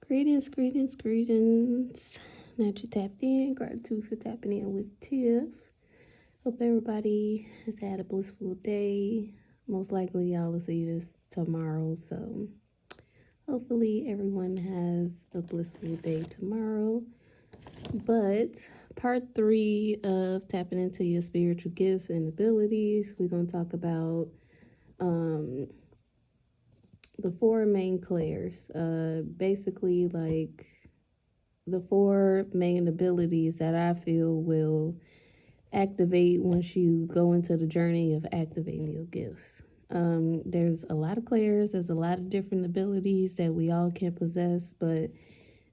Greetings, greetings, greetings. Now that you tapped in, gratitude for tapping in with Tiff. Hope everybody has had a blissful day. Most likely y'all will see this tomorrow, so hopefully everyone has a blissful day tomorrow. But part 3 of tapping into your spiritual gifts and abilities, we're going to talk about the 4 main clairs. Basically, like the 4 main abilities that I feel will activate once you go into the journey of activating your gifts. There's a lot of clairs, there's a lot of different abilities that we all can possess, but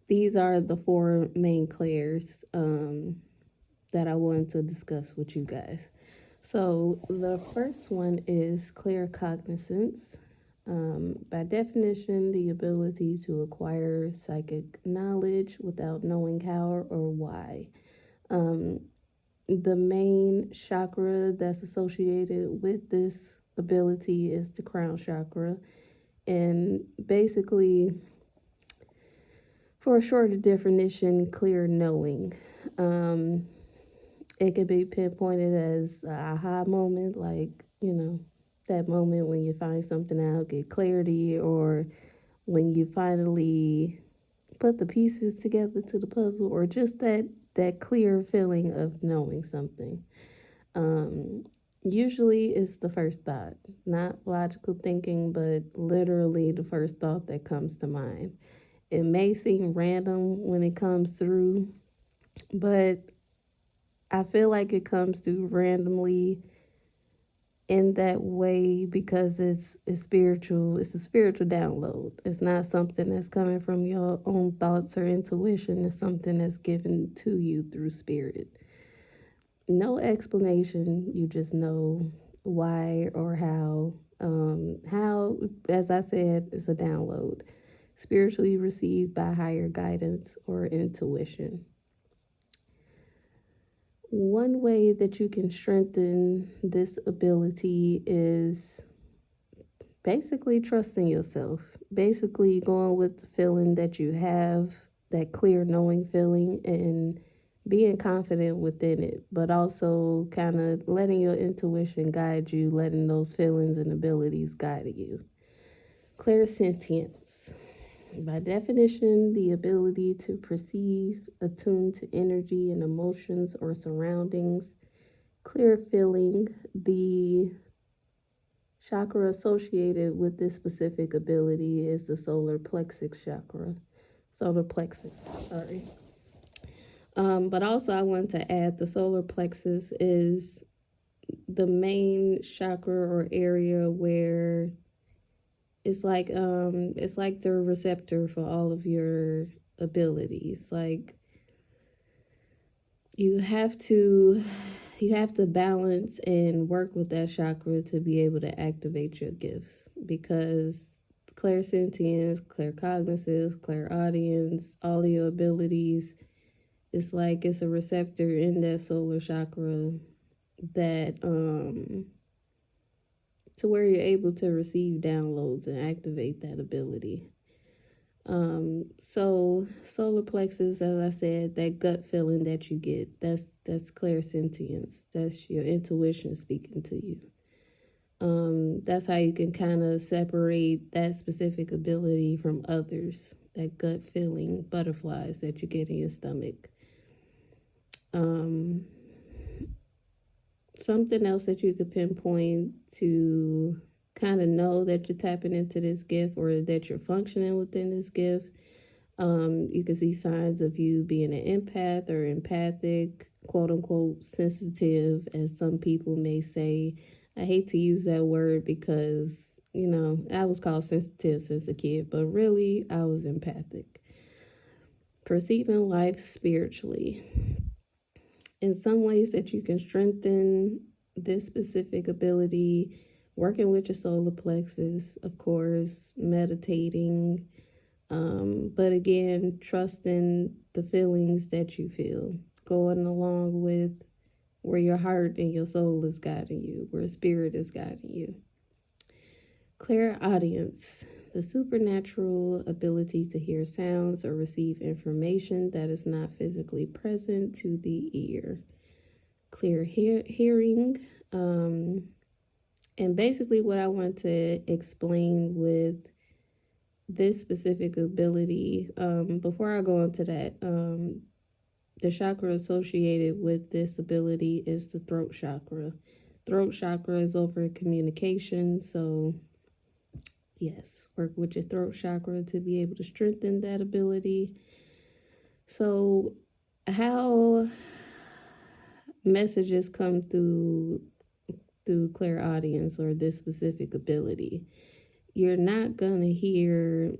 these are the 4 main clairs that I wanted to discuss with you guys. So the first one is claircognizance. By definition, the ability to acquire psychic knowledge without knowing how or why. The main chakra that's associated with this ability is the crown chakra. And basically, for a shorter definition, clear knowing. It can be pinpointed as a aha moment, like, that moment when you find something out, get clarity, or when you finally put the pieces together to the puzzle, or just that clear feeling of knowing something. Usually it's the first thought, not logical thinking, but literally the first thought that comes to mind. It may seem random when it comes through, but I feel like it comes through randomly in that way because it's spiritual. It's a spiritual download. It's not something that's coming from your own thoughts or intuition. It's something that's given to you through spirit. No explanation. You just know why or how. How, as I said, is a download, spiritually received by higher guidance or intuition. One way that you can strengthen this ability is basically trusting yourself, basically going with the feeling that you have, that clear knowing feeling, and being confident within it, but also kind of letting your intuition guide you, letting those feelings and abilities guide you. Clairsentience. By definition, the ability to perceive, attune to energy and emotions or surroundings. Clear feeling. The chakra associated with this specific ability is the solar plexus chakra. Solar plexus, sorry. But also I want to add the solar plexus is the main chakra or area where it's like the receptor for all of your abilities. Like you have to balance and work with that chakra to be able to activate your gifts, because clairsentience, claircognizance, clairaudience, all of your abilities, it's like it's a receptor in that solar chakra that to where you're able to receive downloads and activate that ability. So solar plexus, as I said, that gut feeling that you get, that's clairsentience. That's your intuition speaking to you. That's how you can kind of separate that specific ability from others. That gut feeling, butterflies that you get in your stomach. Something else that you could pinpoint to kind of know that you're tapping into this gift or that you're functioning within this gift. You can see signs of you being an empath or empathic, quote unquote, sensitive, as some people may say. I hate to use that word because, I was called sensitive since a kid, but really I was empathic. Perceiving life spiritually. In some ways that you can strengthen this specific ability, working with your solar plexus, of course, meditating, but again, trusting the feelings that you feel, going along with where your heart and your soul is guiding you, where spirit is guiding you. Clairaudience. the supernatural ability to hear sounds or receive information that is not physically present to the ear. Clear hearing. And basically what I want to explain with this specific ability, before I go into that, the chakra associated with this ability is the throat chakra. Throat chakra is over communication, so yes, work with your throat chakra to be able to strengthen that ability. So, how messages come through clairaudience or this specific ability? You're not gonna hear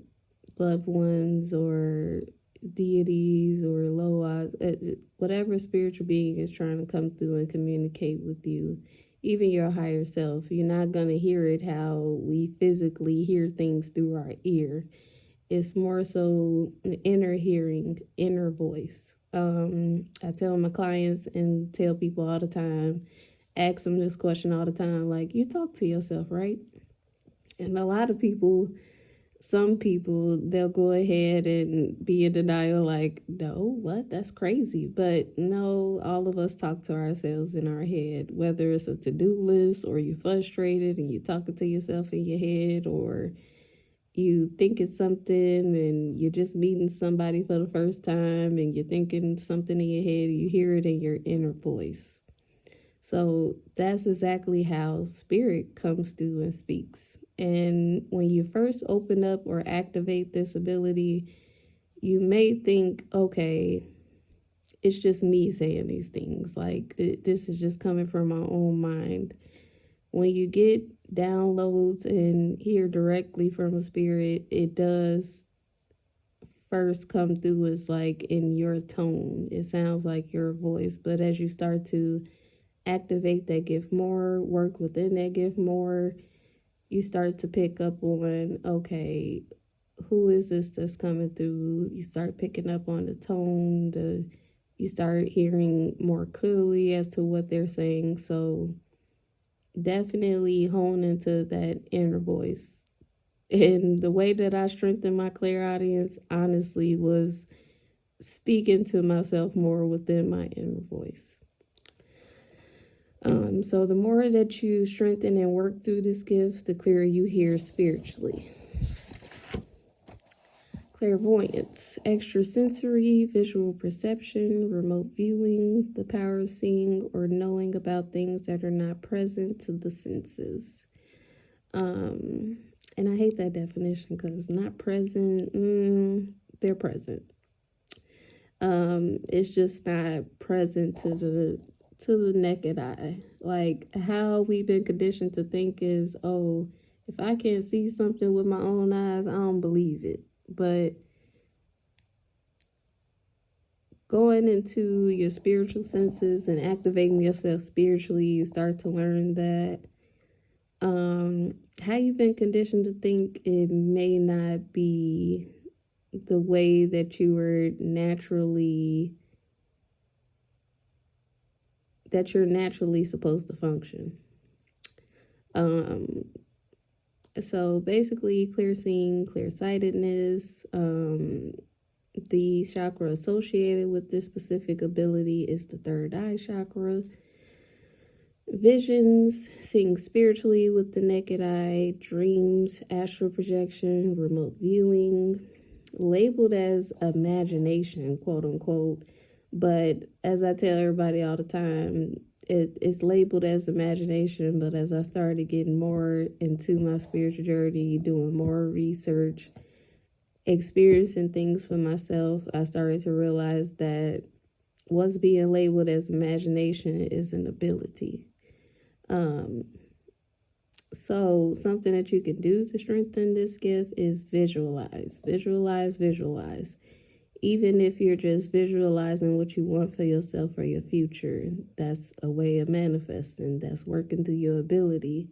loved ones or deities or loas, whatever spiritual being is trying to come through and communicate with you, even your higher self. You're not going to hear it how we physically hear things through our ear. It's more so an inner hearing, inner voice. I tell my clients and tell people all the time, ask them this question all the time, like, you talk to yourself, right? And a lot of people, some people, they'll go ahead and be in denial, like, no, what? That's crazy. But no, all of us talk to ourselves in our head, whether it's a to-do list or you're frustrated and you're talking to yourself in your head, or you thinking something and you're just meeting somebody for the first time and you're thinking something in your head, you hear it in your inner voice. So that's exactly how spirit comes through and speaks. And when you first open up or activate this ability, you may think, okay, it's just me saying these things. Like, this is just coming from my own mind. When you get downloads and hear directly from a spirit, it does first come through as like in your tone. It sounds like your voice. But as you start to activate that gift more, work within that gift more, you start to pick up on, okay, who is this that's coming through? You start picking up on the tone, you start hearing more clearly as to what they're saying. So definitely hone into that inner voice. And the way that I strengthened my clairaudience, honestly, was speaking to myself more within my inner voice. So the more that you strengthen and work through this gift, the clearer you hear spiritually. Clairvoyance, extrasensory, visual perception, remote viewing, the power of seeing or knowing about things that are not present to the senses. And I hate that definition because not present, they're present. It's just not present to the naked eye. Like, how we've been conditioned to think is, oh, if I can't see something with my own eyes, I don't believe it. But going into your spiritual senses and activating yourself spiritually, you start to learn that how you've been conditioned to think, it may not be the way that you were naturally you're naturally supposed to function. So basically, clear seeing, clear sightedness, the chakra associated with this specific ability is the third eye chakra. Visions, seeing spiritually with the naked eye, dreams, astral projection, remote viewing, labeled as imagination, quote unquote. But as I tell everybody all the time, it's labeled as imagination. But as I started getting more into my spiritual journey, doing more research, experiencing things for myself, I started to realize that what's being labeled as imagination is an ability. So something that you can do to strengthen this gift is visualize. Even if you're just visualizing what you want for yourself or your future, that's a way of manifesting. That's working through your ability.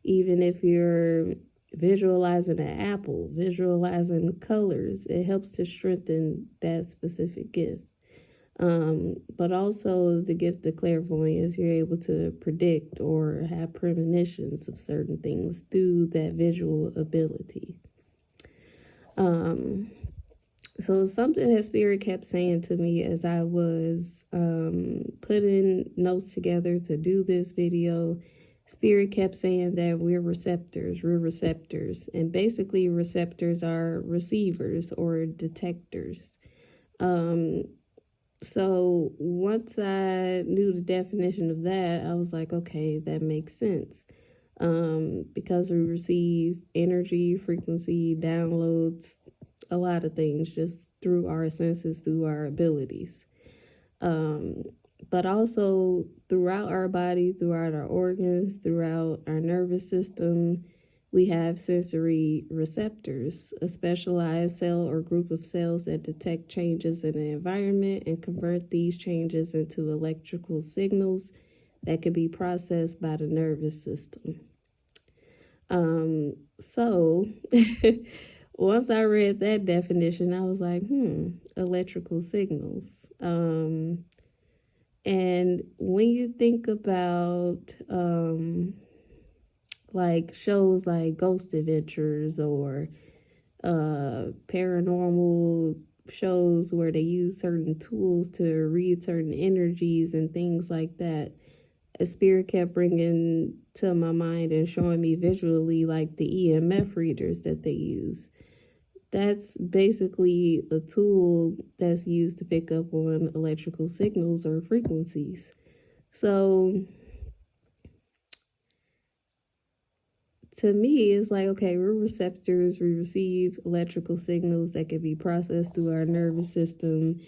Even if you're visualizing an apple, visualizing colors, it helps to strengthen that specific gift. But also the gift of clairvoyance, you're able to predict or have premonitions of certain things through that visual ability. So something that Spirit kept saying to me as I was putting notes together to do this video, Spirit kept saying that we're receptors. And basically receptors are receivers or detectors. So once I knew the definition of that, I was like, okay, that makes sense. Because we receive energy, frequency, downloads, a lot of things just through our senses, through our abilities. But also throughout our body, throughout our organs, throughout our nervous system, we have sensory receptors, a specialized cell or group of cells that detect changes in the environment and convert these changes into electrical signals that can be processed by the nervous system. So once I read that definition, I was like, electrical signals. And when you think about like shows like Ghost Adventures or paranormal shows where they use certain tools to read certain energies and things like that, a Spirit kept bringing to my mind and showing me visually like the EMF readers that they use. That's basically a tool that's used to pick up on electrical signals or frequencies. So to me, it's like, okay, we're receptors. We receive electrical signals that can be processed through our nervous system.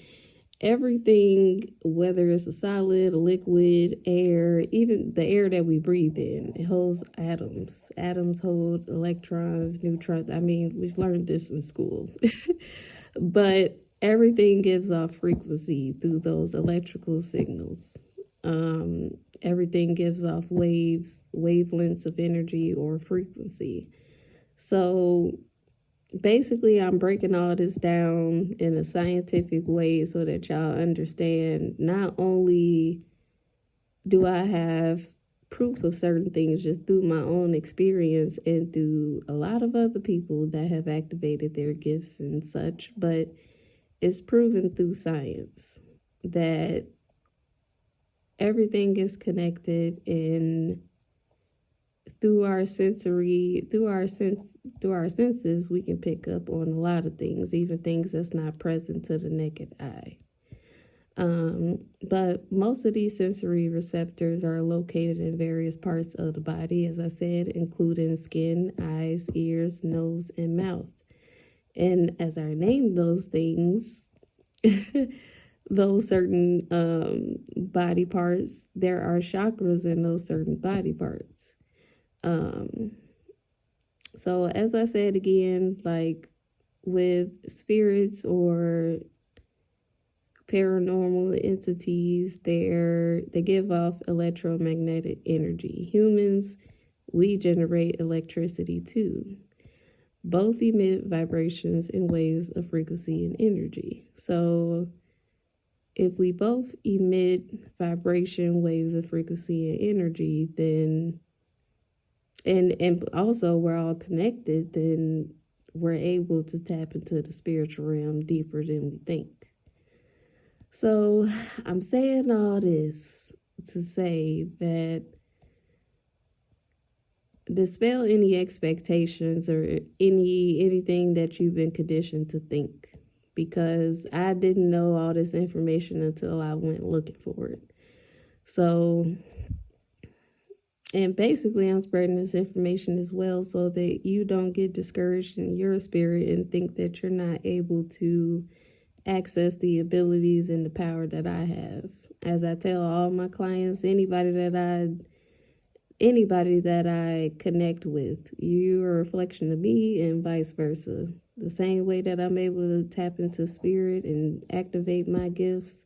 Everything, whether it's a solid, a liquid, air, even the air that we breathe in, it holds atoms. Atoms hold electrons, neutrons. I mean, we've learned this in school. But everything gives off frequency through those electrical signals. Everything gives off wavelengths of energy or frequency. So basically, I'm breaking all this down in a scientific way so that y'all understand not only do I have proof of certain things just through my own experience and through a lot of other people that have activated their gifts and such, but it's proven through science that everything is connected, and through our senses, we can pick up on a lot of things, even things that's not present to the naked eye. But most of these sensory receptors are located in various parts of the body, as I said, including skin, eyes, ears, nose, and mouth. And as I named those things, those certain body parts, there are chakras in those certain body parts. So as I said again, like with spirits or paranormal entities, they give off electromagnetic energy. Humans, we generate electricity too. Both emit vibrations and waves of frequency and energy. So if we both emit vibration, waves of frequency and energy, then and also we're all connected, then we're able to tap into the spiritual realm deeper than we think. So I'm saying all this to say that dispel any expectations or anything that you've been conditioned to think, because I didn't know all this information until I went looking for it. So, and basically I'm spreading this information as well so that you don't get discouraged in your spirit and think that you're not able to access the abilities and the power that I have. As I tell all my clients, anybody that I connect with, you're a reflection of me and vice versa. The same way that I'm able to tap into spirit and activate my gifts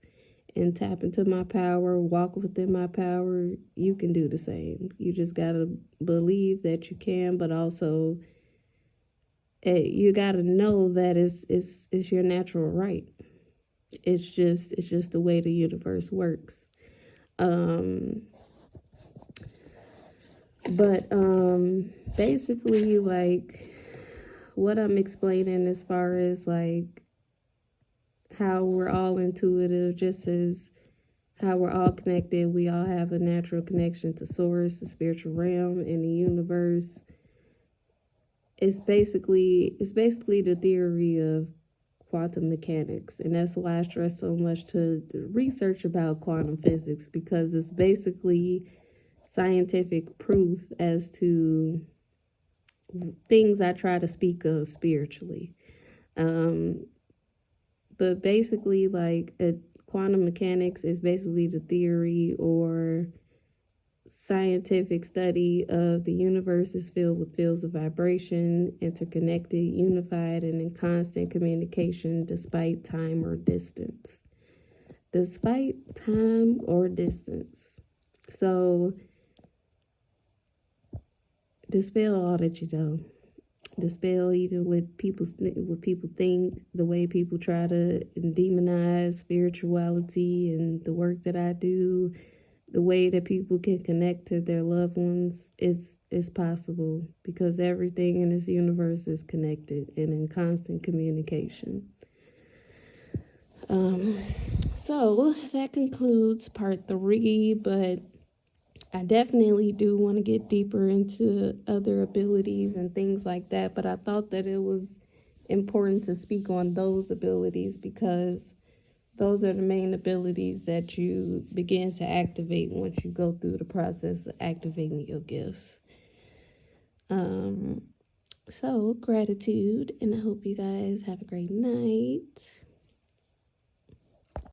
and tap into my power, walk within my power, you can do the same. You just gotta believe that you can, but also you gotta know that it's your natural right. It's just the way the universe works. But basically, like, what I'm explaining as far as like how we're all intuitive, just as how we're all connected, we all have a natural connection to source, the spiritual realm, and the universe. It's basically the theory of quantum mechanics, and that's why I stress so much to research about quantum physics, because it's basically scientific proof as to things I try to speak of spiritually. But basically, like quantum mechanics is basically the theory or scientific study of the universe is filled with fields of vibration, interconnected, unified, and in constant communication despite time or distance. Despite time or distance. So, dispel all that you know. Dispel even what people think, the way people try to demonize spirituality and the work that I do, the way that people can connect to their loved ones. It's possible because everything in this universe is connected and in constant communication. So that concludes part 3, but I definitely do want to get deeper into other abilities and things like that, but I thought that it was important to speak on those abilities because those are the main abilities that you begin to activate once you go through the process of activating your gifts. So gratitude, and I hope you guys have a great night.